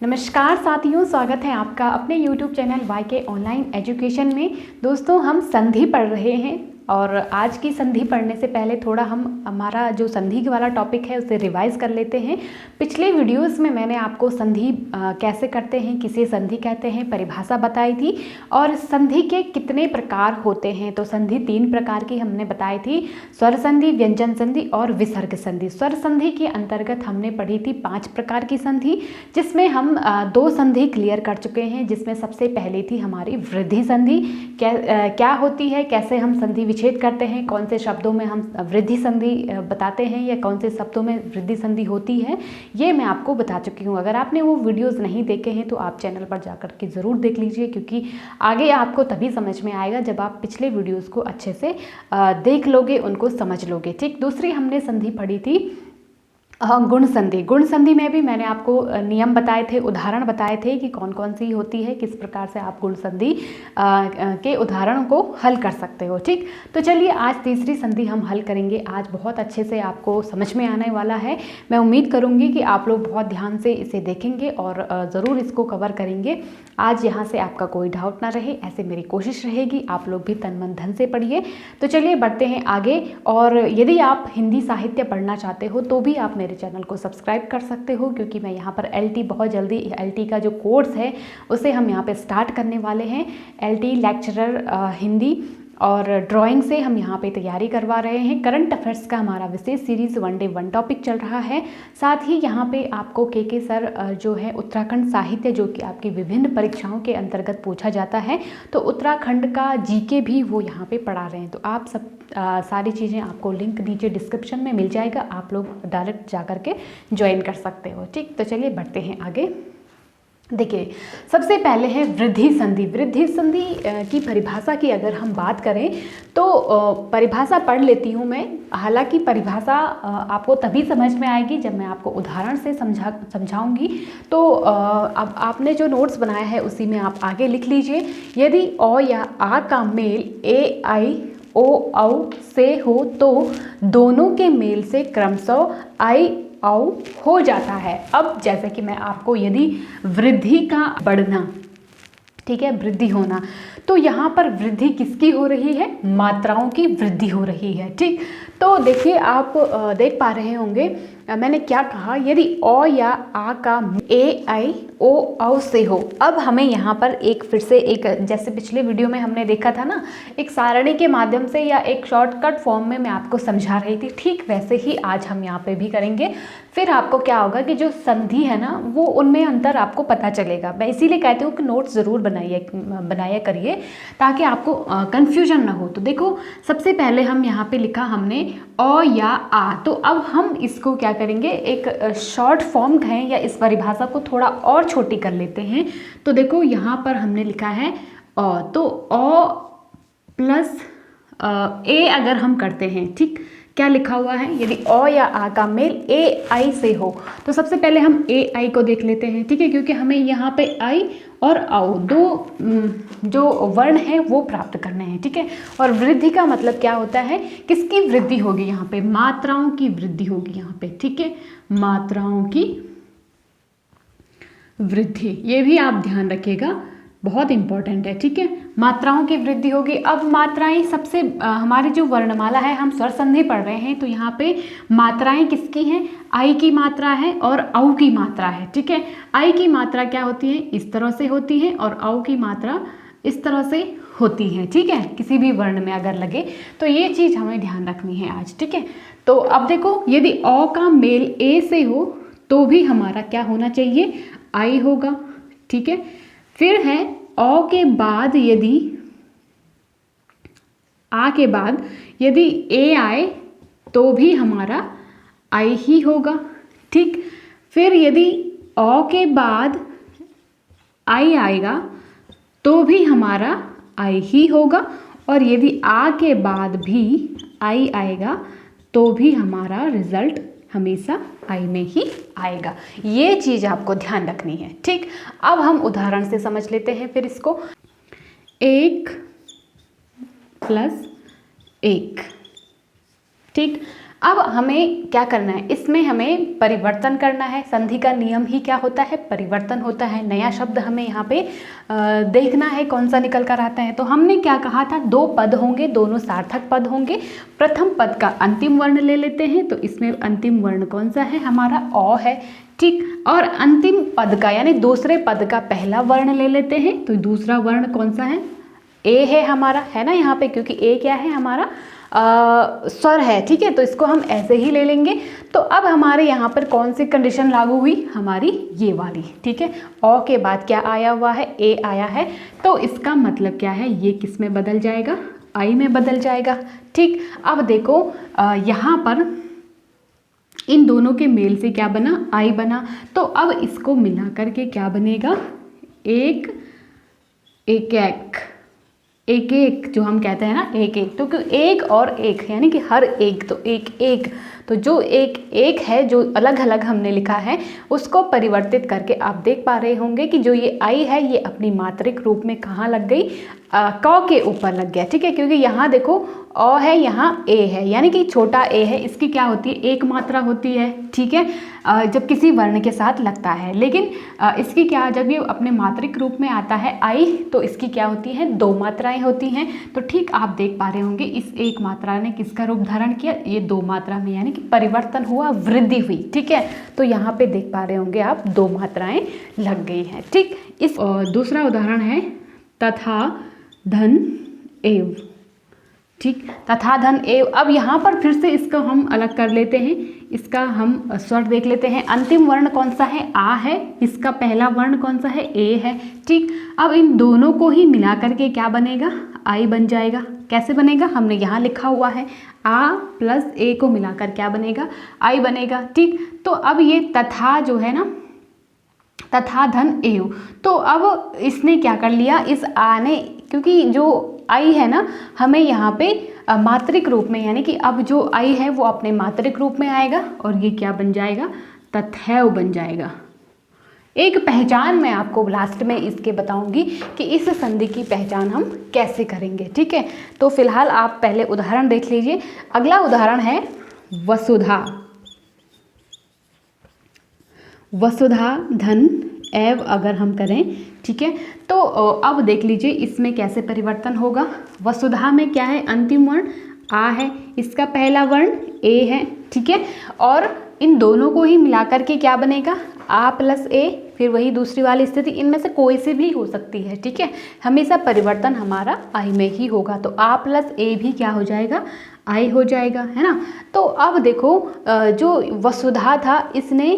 नमस्कार साथियों, स्वागत है आपका अपने YouTube channel YK online education में। दोस्तों, हम संधि पढ़ रहे हैं और आज की संधि पढ़ने से पहले थोड़ा हम हमारा जो संधि वाला टॉपिक है उसे रिवाइज कर लेते हैं। पिछले वीडियोस में मैंने आपको संधि कैसे करते हैं, किसे संधि कहते हैं, परिभाषा बताई थी और संधि के कितने प्रकार होते हैं। तो संधि 3 प्रकार की हमने बताई थी, स्वर संधि, व्यंजन संधि और विसर्ग संधि। स्वर संधि के अंतर्गत हमने पढ़ी थी 5 प्रकार की संधि, जिसमें हम 2 संधि क्लियर कर चुके हैं। जिसमें सबसे पहले थी हमारी वृद्धि संधि। क्या होती है, कैसे हम संधि विच्छेद करते हैं, कौन से शब्दों में हम वृद्धि संधि बताते हैं या कौन से शब्दों में वृद्धि संधि होती है, ये मैं आपको बता चुकी हूँ। अगर आपने वो वीडियोस नहीं देखे हैं तो आप चैनल पर जाकर के ज़रूर देख लीजिए, क्योंकि आगे आपको तभी समझ में आएगा जब आप पिछले वीडियोस को अच्छे से देख लोगे, उनको समझ लोगे। ठीक, दूसरी हमने संधि पढ़ी थी गुण संधि। गुण संधि में भी मैंने आपको नियम बताए थे, उदाहरण बताए थे कि कौन कौन सी होती है, किस प्रकार से आप गुण संधि के उदाहरणों को हल कर सकते हो। ठीक, तो चलिए आज तीसरी संधि हम हल करेंगे। आज बहुत अच्छे से आपको समझ में आने वाला है। मैं उम्मीद करूँगी कि आप लोग बहुत ध्यान से इसे देखेंगे और ज़रूर इसको कवर करेंगे। आज यहाँ से आपका कोई डाउट ना रहे, ऐसे मेरी कोशिश रहेगी। आप लोग भी तन मन धन से पढ़िए। तो चलिए बढ़ते हैं आगे। और यदि आप हिंदी साहित्य पढ़ना चाहते हो तो भी आप मेरे चैनल को सब्सक्राइब कर सकते हो, क्योंकि मैं यहाँ पर LT बहुत जल्दी LT का जो कोर्स है उसे हम यहाँ पे स्टार्ट करने वाले हैं। LT लेक्चरर हिंदी और ड्राइंग से हम यहाँ पे तैयारी करवा रहे हैं। करंट अफेयर्स का हमारा विशेष सीरीज़ 1 डे 1 टॉपिक चल रहा है। साथ ही यहाँ पे आपको के सर जो है उत्तराखंड साहित्य, जो कि आपकी विभिन्न परीक्षाओं के अंतर्गत पूछा जाता है, तो उत्तराखंड का GK भी वो यहाँ पे पढ़ा रहे हैं। तो आप सब सारी चीज़ें, आपको लिंक नीचे डिस्क्रिप्शन में मिल जाएगा, आप लोग डायरेक्ट जा कर के ज्वाइन कर सकते हो। ठीक, तो चलिए बढ़ते हैं आगे। देखिए, सबसे पहले है वृद्धि संधि। वृद्धि संधि की परिभाषा की अगर हम बात करें तो परिभाषा पढ़ लेती हूँ मैं। हालांकि परिभाषा आपको तभी समझ में आएगी जब मैं आपको उदाहरण से समझाऊंगी। तो अब आपने जो नोट्स बनाया है उसी में आप आगे लिख लीजिए। यदि अ या आ का मेल ए आई ओ औ से हो तो दोनों के मेल से क्रमशः आई औ हो जाता है। अब जैसे कि मैं आपको, यदि वृद्धि का बढ़ना, ठीक है, वृद्धि होना, तो यहाँ पर वृद्धि किसकी हो रही है? मात्राओं की वृद्धि हो रही है। ठीक, तो देखिए, आप देख पा रहे होंगे मैंने क्या कहा, यदि अ या आ का ए आई ओ औ से हो। अब हमें यहाँ पर एक फिर से एक, जैसे पिछले वीडियो में हमने देखा था ना, एक सारणी के माध्यम से या एक शॉर्टकट फॉर्म में मैं आपको समझा रही थी, ठीक वैसे ही आज हम यहाँ पे भी करेंगे। फिर आपको क्या होगा कि जो संधि है ना, वो उनमें अंतर आपको पता चलेगा। मैं इसीलिए कहती हूँ कि नोट्स ज़रूर बनाया करिए, ताकि आपको कन्फ्यूजन ना हो। तो देखो, सबसे पहले हम यहाँ पे लिखा हमने अ या आ। तो अब हम इसको क्या करेंगे, एक शॉर्ट फॉर्म है या इस परिभाषा को थोड़ा और छोटी कर लेते हैं। तो देखो, यहाँ पर हमने लिखा है अ, तो अ प्लस ए अगर हम करते हैं, ठीक, क्या लिखा हुआ है, यदि अ या आ का मेल ए आई से हो। तो सबसे पहले हम ए आई को देख लेते हैं, ठीक है, क्योंकि हमें यहाँ पे आई और औ दो जो वर्ण है वो प्राप्त करने हैं। ठीक है, और वृद्धि का मतलब क्या होता है, किसकी वृद्धि होगी, यहाँ पे मात्राओं की वृद्धि होगी यहाँ पे। ठीक है, मात्राओं की वृद्धि, ये भी आप ध्यान रखिएगा, बहुत इंपॉर्टेंट है। ठीक है, मात्राओं की वृद्धि होगी। अब मात्राएं सबसे हमारी जो वर्णमाला है, हम स्वर संधि पढ़ रहे हैं, तो यहाँ पे मात्राएं किसकी हैं, आई की मात्रा है और औ की मात्रा है। ठीक है, आई की मात्रा क्या होती है, इस तरह से होती है, और औ की मात्रा इस तरह से होती है। ठीक है, किसी भी वर्ण में अगर लगे तो ये चीज़ हमें ध्यान रखनी है आज। ठीक है, तो अब देखो, यदि अ का मेल ए से हो तो भी हमारा क्या होना चाहिए, आई होगा। ठीक है, फिर है अ के बाद यदि आ के बाद यदि ए आए तो भी हमारा आई ही होगा। ठीक, फिर यदि अ के बाद आई आएगा तो भी हमारा आई ही होगा, और यदि आ के बाद भी आई आएगा तो भी हमारा रिजल्ट हमेशा आई में ही आएगा। ये चीज़ आपको ध्यान रखनी है। ठीक, अब हम उदाहरण से समझ लेते हैं फिर इसको। 1 + 1। ठीक, अब हमें क्या करना है, इसमें हमें परिवर्तन करना है। संधि का नियम ही क्या होता है, परिवर्तन होता है। नया शब्द हमें यहाँ पे देखना है कौन सा निकल कर आता है। तो हमने क्या कहा था, दो पद होंगे, दोनों सार्थक पद होंगे। प्रथम पद का अंतिम वर्ण ले लेते हैं, तो इसमें अंतिम वर्ण कौन सा है, हमारा अ है, ठीक। और अंतिम पद का यानी दूसरे पद का पहला वर्ण ले लेते हैं, तो दूसरा वर्ण कौन सा है, ए है हमारा, है ना यहाँ पे, क्योंकि ए क्या है हमारा स्वर है, ठीक है। तो इसको हम ऐसे ही ले लेंगे। तो अब हमारे यहाँ पर कौन सी कंडीशन लागू हुई, हमारी ये वाली, ठीक है। अ के बाद क्या आया हुआ है, ए आया है। तो इसका मतलब क्या है, ये किस में बदल जाएगा, आई में बदल जाएगा, ठीक। अब देखो यहाँ पर इन दोनों के मेल से क्या बना, आई बना। तो अब इसको मिला करके क्या बनेगा, एक एक एक एक एक, जो हम कहते हैं ना एक एक, तो क्यों एक और एक यानी कि हर एक, तो एक एक, तो जो एक एक है जो अलग अलग हमने लिखा है उसको परिवर्तित करके आप देख पा रहे होंगे कि जो ये आई है ये अपनी मात्रिक रूप में कहाँ लग गई, क के ऊपर लग गया, ठीक है। क्योंकि यहाँ देखो अ है, यहाँ ए है, यानी कि छोटा ए है, इसकी क्या होती है, एक मात्रा होती है, ठीक है, जब किसी वर्ण के साथ लगता है। लेकिन इसकी क्या, जब ये अपने मात्रिक रूप में आता है आई, तो इसकी क्या होती है, दो मात्राएं होती हैं। तो ठीक आप देख पा रहे होंगे इस एक मात्रा ने किसका रूप धारण किया, ये दो मात्रा में, यानी कि परिवर्तन हुआ, वृद्धि हुई, ठीक है। तो यहाँ पे देख पा रहे होंगे आप दो मात्राएं लग गई हैं, ठीक। इस दूसरा उदाहरण है तथा धन एव, ठीक, तथा धन एव। अब यहाँ पर फिर से इसको हम अलग कर लेते हैं, इसका हम स्वर देख लेते हैं। अंतिम वर्ण कौन सा है, आ है, इसका पहला वर्ण कौन सा है, ए है, ठीक। अब इन दोनों को ही मिला करके क्या बनेगा, आई बन जाएगा। कैसे बनेगा, हमने यहाँ लिखा हुआ है आ प्लस ए को मिलाकर क्या बनेगा, आई बनेगा, ठीक। तो अब ये तथा जो है ना, तथा धन एव, तो अब इसने क्या कर लिया, इस आ ने, क्योंकि जो आई है ना हमें यहाँ पे मात्रिक रूप में, यानी कि अब जो आई है वो अपने मात्रिक रूप में आएगा और ये क्या बन जाएगा, तथैव बन जाएगा। एक पहचान मैं आपको लास्ट में इसके बताऊंगी कि इस संधि की पहचान हम कैसे करेंगे, ठीक है। तो फिलहाल आप पहले उदाहरण देख लीजिए। अगला उदाहरण है वसुधा, वसुधा धन एव अगर हम करें, ठीक है। तो अब देख लीजिए इसमें कैसे परिवर्तन होगा। वसुधा में क्या है, अंतिम वर्ण आ है, इसका पहला वर्ण ए है, ठीक है। और इन दोनों को ही मिलाकर के क्या बनेगा, आ प्लस ए, फिर वही दूसरी वाली स्थिति, इनमें से कोई से भी हो सकती है, ठीक है। हमेशा परिवर्तन हमारा आई में ही होगा। तो आ प्लस ए भी क्या हो जाएगा, आई हो जाएगा, है ना। तो अब देखो जो वसुधा था इसने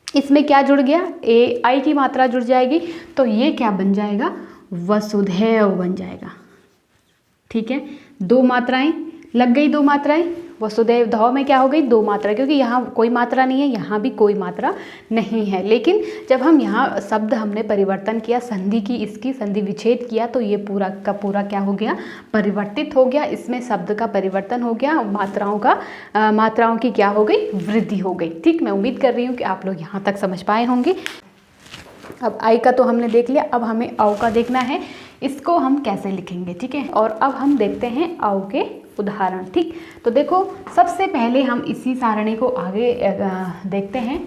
इसमें क्या जुड़ गया, ए आई की मात्रा जुड़ जाएगी, तो ये क्या बन जाएगा, वसुधैव बन जाएगा, ठीक है। दो मात्राएं लग गई, दो मात्राएं, वसुधैव धौ में क्या हो गई, दो मात्रा, क्योंकि यहाँ कोई मात्रा नहीं है, यहाँ भी कोई मात्रा नहीं है। लेकिन जब हम यहाँ शब्द हमने परिवर्तन किया, संधि की, इसकी संधि विच्छेद किया, तो ये पूरा का पूरा क्या हो गया, परिवर्तित हो गया। इसमें शब्द का परिवर्तन हो गया, मात्राओं की क्या हो गई, वृद्धि हो गई, ठीक। मैं उम्मीद कर रही हूँ कि आप लोग यहाँ तक समझ पाए होंगे। अब आई का तो हमने देख लिया, अब हमें औ का देखना है, इसको हम कैसे लिखेंगे, ठीक है। और अब हम देखते हैं औ के उदाहरण, ठीक। तो देखो सबसे पहले हम इसी सारणी को आगे देखते हैं।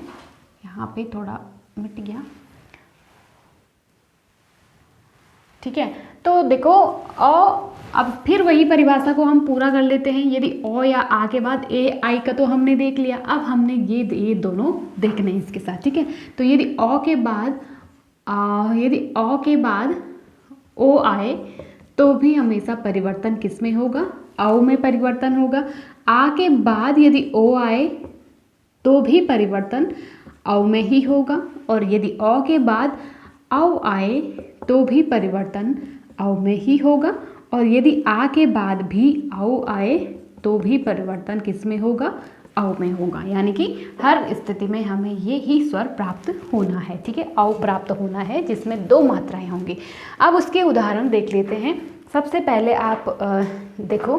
यहाँ पे थोड़ा मिट गया, ठीक है। तो देखो अ, अब फिर वही परिभाषा को हम पूरा कर लेते हैं। यदि ओ या आ के बाद ए आई का तो हमने देख लिया, अब हमने ये दोनों देखने हैं इसके साथ, ठीक है। तो यदि ओ के बाद ओ आए तो भी हमेशा परिवर्तन किस में होगा, औ में परिवर्तन होगा। आ के बाद यदि ओ आए तो भी परिवर्तन औ में ही होगा, और यदि औ के बाद औ आए तो भी परिवर्तन औ में ही होगा, और यदि आ के बाद भी औ आए तो भी परिवर्तन किस में होगा, औ में होगा। यानी कि हर स्थिति में हमें ये ही स्वर प्राप्त होना है, ठीक है, औ प्राप्त होना है जिसमें दो मात्राएं होंगी। अब उसके उदाहरण देख लेते हैं। सबसे पहले आप देखो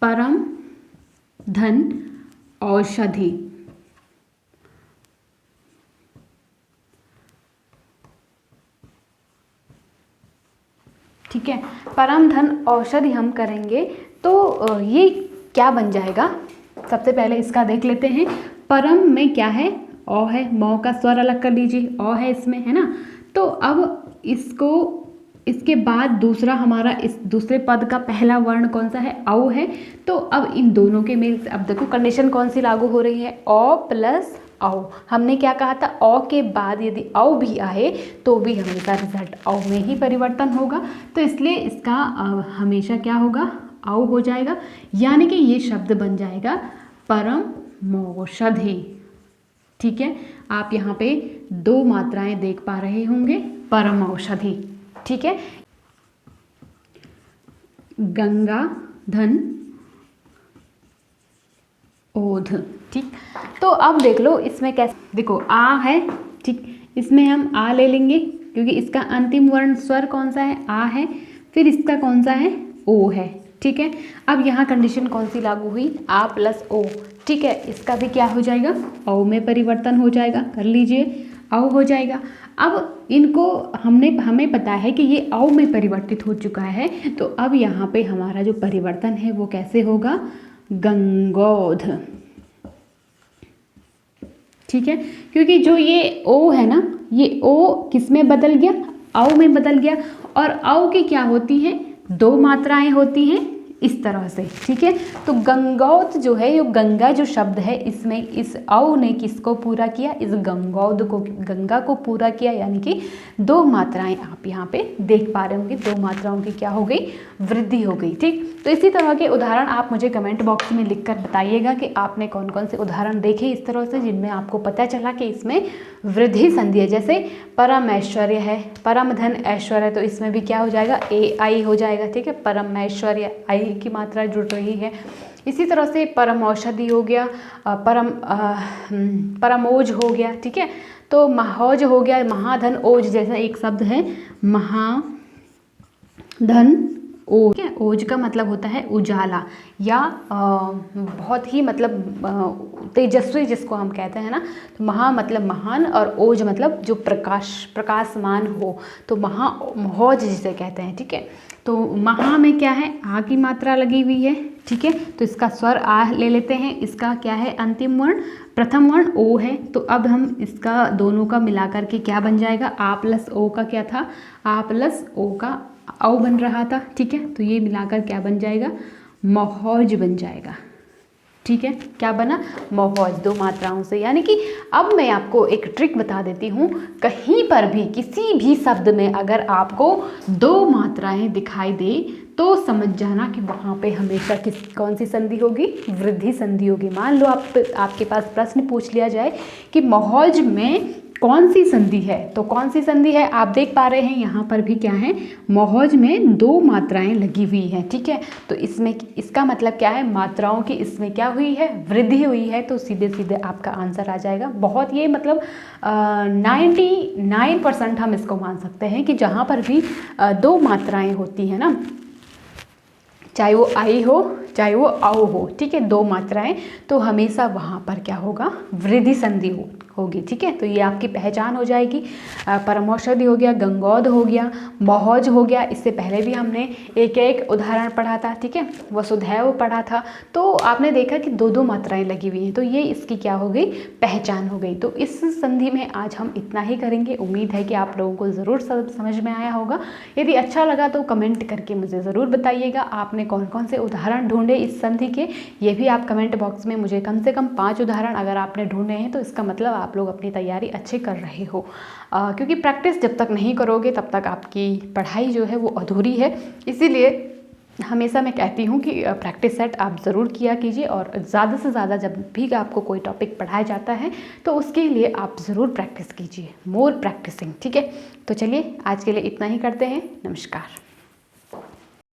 परम धन औषधि, ठीक है। परम धन औषधि हम करेंगे तो ये क्या बन जाएगा, सबसे पहले इसका देख लेते हैं। परम में क्या है, ओ है, मौ का स्वर अलग कर लीजिए, ओ है इसमें, है ना। तो अब इसको, इसके बाद दूसरा हमारा, इस दूसरे पद का पहला वर्ण कौन सा है, औ है। तो अब इन दोनों के मेल, अब देखो कंडीशन कौन सी लागू हो रही है, ओ प्लस औ। हमने क्या कहा था, औ के बाद यदि औ भी आए तो भी हमेशा रिजल्ट औ में ही परिवर्तन होगा। तो इसलिए इसका हमेशा क्या होगा, औ हो जाएगा, यानी कि ये शब्द बन जाएगा परमौषधि। ठीक है, आप यहाँ पे दो मात्राएं देख पा रहे होंगे, परमौषधि। ठीक है, गंगा धन ओध। ठीक, तो अब देख लो इसमें कैसे, देखो आ है, ठीक, इसमें हम आ ले लेंगे क्योंकि इसका अंतिम वर्ण स्वर कौन सा है, आ है, फिर इसका कौन सा है, ओ है। ठीक है, अब यहाँ कंडीशन कौन सी लागू हुई, आ प्लस ओ। ठीक है, इसका भी क्या हो जाएगा, औ में परिवर्तन हो जाएगा, कर लीजिए, औ हो जाएगा। अब इनको हमें पता है कि ये औ में परिवर्तित हो चुका है, तो अब यहाँ पे हमारा जो परिवर्तन है वो कैसे होगा, गंगोध। ठीक है, क्योंकि जो ये ओ है ना, ये ओ किस में बदल गया, औ में बदल गया, और औ की क्या होती है, दो मात्राएं होती हैं इस तरह से। ठीक है, तो गंगौत जो है, ये गंगा जो शब्द है, इसमें इस औ ने किसको पूरा किया, इस गंगौद को, गंगा को पूरा किया, यानी कि दो मात्राएं आप यहाँ पे देख पा रहे होंगे, दो मात्राओं की क्या हो गई, वृद्धि हो गई। ठीक, तो इसी तरह के उदाहरण आप मुझे कमेंट बॉक्स में लिखकर बताइएगा कि आपने कौन कौन से उदाहरण देखे इस तरह से जिनमें आपको पता चला कि इसमें वृद्धि संधि है। जैसे परम ऐश्वर्य है, परम धन ऐश्वर्य, तो इसमें भी क्या हो जाएगा, ए आई हो जाएगा। ठीक है, परम ऐश्वर्य, आई की मात्रा जुड़ रही है। इसी तरह से परम औषधि हो गया, परमोज हो गया। ठीक है, तो महाौज हो गया, महाधन ओज जैसा एक शब्द है, महाधन ओज। ठीक है, ओज का मतलब होता है उजाला, या बहुत ही मतलब तेजस्वी जिसको हम कहते हैं ना। तो महा मतलब महान, और ओज मतलब जो प्रकाशमान हो, तो महाौज जिसे कहते हैं। ठीक है, तो महा में क्या है, आ की मात्रा लगी हुई है। ठीक है, तो इसका स्वर आ ले लेते हैं, इसका क्या है, अंतिम वर्ण, प्रथम वर्ण ओ है। तो अब हम इसका दोनों का मिलाकर के क्या बन जाएगा, आ प्लस ओ का क्या था, आ प्लस ओ का औ बन रहा था। ठीक है, तो ये मिलाकर क्या बन जाएगा, महौज बन जाएगा। ठीक है, क्या बना, महौज, दो मात्राओं से। यानी कि अब मैं आपको एक ट्रिक बता देती हूँ, कहीं पर भी किसी भी शब्द में अगर आपको दो मात्राएं दिखाई दे तो समझ जाना कि वहाँ पे हमेशा कौन सी संधि होगी, वृद्धि संधि होगी। मान लो आपके पास प्रश्न पूछ लिया जाए कि महौज में कौन सी संधि है, तो कौन सी संधि है, आप देख पा रहे हैं यहाँ पर भी क्या है, महौज में दो मात्राएं लगी हुई हैं। ठीक है, तो इसमें इसका मतलब क्या है, मात्राओं की इसमें क्या हुई है, वृद्धि हुई है। तो सीधे सीधे आपका आंसर आ जाएगा। बहुत ये मतलब 99% हम इसको मान सकते हैं कि जहाँ पर भी दो मात्राएं होती हैं ना, चाहे वो आई हो चाहे वो औ हो, ठीक है, दो मात्राएं, तो हमेशा वहाँ पर क्या होगा, वृद्धि संधि होगी। ठीक है, तो ये आपकी पहचान हो जाएगी। परमौषधि हो गया, गंगौध हो गया, महौज हो गया, इससे पहले भी हमने एक एक उदाहरण पढ़ा था। ठीक है, वसुधैव पढ़ा था, तो आपने देखा कि दो दो मात्राएं लगी हुई हैं, तो ये इसकी क्या हो गई, पहचान हो गई। तो इस संधि में आज हम इतना ही करेंगे। उम्मीद है कि आप लोगों को ज़रूर समझ में आया होगा। यदि अच्छा लगा तो कमेंट करके मुझे ज़रूर बताइएगा आपने कौन कौन से उदाहरण ढूंढे इस संधि के। ये भी आप कमेंट बॉक्स में मुझे कम से कम 5 उदाहरण अगर आपने ढूंढे हैं तो इसका मतलब आप लोग अपनी तैयारी अच्छे कर रहे हो, क्योंकि प्रैक्टिस जब तक नहीं करोगे तब तक आपकी पढ़ाई जो है वो अधूरी है। इसीलिए हमेशा मैं कहती हूँ कि प्रैक्टिस सेट आप ज़रूर किया कीजिए, और ज़्यादा से ज़्यादा जब भी आपको कोई टॉपिक पढ़ाया जाता है तो उसके लिए आप ज़रूर प्रैक्टिस कीजिए, मोर प्रैक्टिसिंग। ठीक है, तो चलिए आज के लिए इतना ही करते हैं। नमस्कार।